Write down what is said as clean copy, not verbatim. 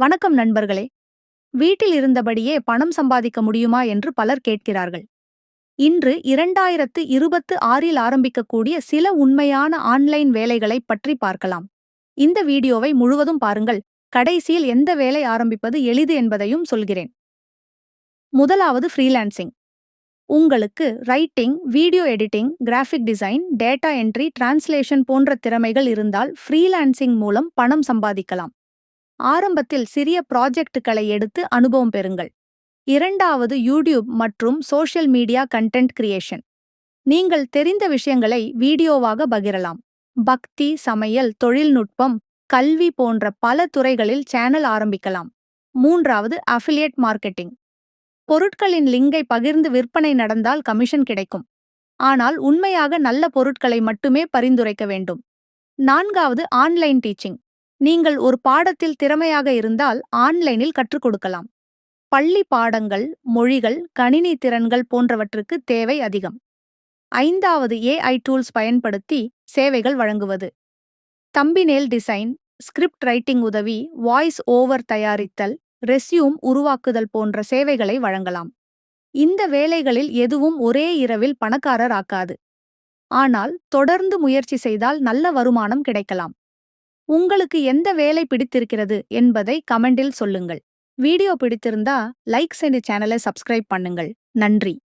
வணக்கம் நண்பர்களே. வீட்டில் இருந்தபடியே பணம் சம்பாதிக்க முடியுமா என்று பலர் கேட்கிறார்கள். இன்று 2026இல் ஆரம்பிக்கக்கூடிய சில உண்மையான ஆன்லைன் வேலைகளைப் பற்றி பார்க்கலாம். இந்த வீடியோவை முழுவதும் பாருங்கள். கடைசியில் எந்த வேலை ஆரம்பிப்பது எளிது என்பதையும் சொல்கிறேன். முதலாவது ஃப்ரீலான்சிங். உங்களுக்கு writing, video editing, graphic design, data entry, translation போன்ற திறமைகள் இருந்தால் ஃப்ரீலான்சிங் மூலம் பணம் சம்பாதிக்கலாம். ஆரம்பத்தில் சிறிய ப்ராஜெக்டுகளை எடுத்து அனுபவம் பெறுங்கள். இரண்டாவது யூடியூப் மற்றும் சோஷியல் மீடியா கண்டென்ட் கிரியேஷன். நீங்கள் தெரிந்த விஷயங்களை வீடியோவாக பகிரலாம். பக்தி, சமையல், தொழில்நுட்பம், கல்வி போன்ற பல துறைகளில் சேனல் ஆரம்பிக்கலாம். மூன்றாவது அஃபிலியேட் மார்க்கெட்டிங். பொருட்களின் லிங்கை பகிர்ந்து விற்பனை நடந்தால் கமிஷன் கிடைக்கும். ஆனால் உண்மையாக நல்ல பொருட்களை மட்டுமே பரிந்துரைக்க வேண்டும். நான்காவது ஆன்லைன் டீச்சிங். நீங்கள் ஒரு பாடத்தில் திறமையாக இருந்தால் ஆன்லைனில் கற்றுக் கொடுக்கலாம். பள்ளி பாடங்கள், மொழிகள், கணினி திறன்கள் போன்றவற்றுக்கு தேவை அதிகம். ஐந்தாவது ஏஐ டூல்ஸ் பயன்படுத்தி சேவைகள் வழங்குவது. தம்பினேல் டிசைன், ஸ்கிரிப்ட் ரைட்டிங் உதவி, வாய்ஸ் ஓவர் தயாரித்தல், ரெஸ்யூம் உருவாக்குதல் போன்ற சேவைகளை வழங்கலாம். இந்த வேலைகளில் எதுவும் ஒரே இரவில் பணக்காரர் ஆக்காது. ஆனால் தொடர்ந்து முயற்சி செய்தால் நல்ல வருமானம் கிடைக்கலாம். உங்களுக்கு எந்த வேலை பிடித்திருக்கிறது என்பதை கமெண்டில் சொல்லுங்கள். வீடியோ பிடித்திருந்தா லைக் செய்து சேனலை சப்ஸ்கிரைப் பண்ணுங்கள். நன்றி.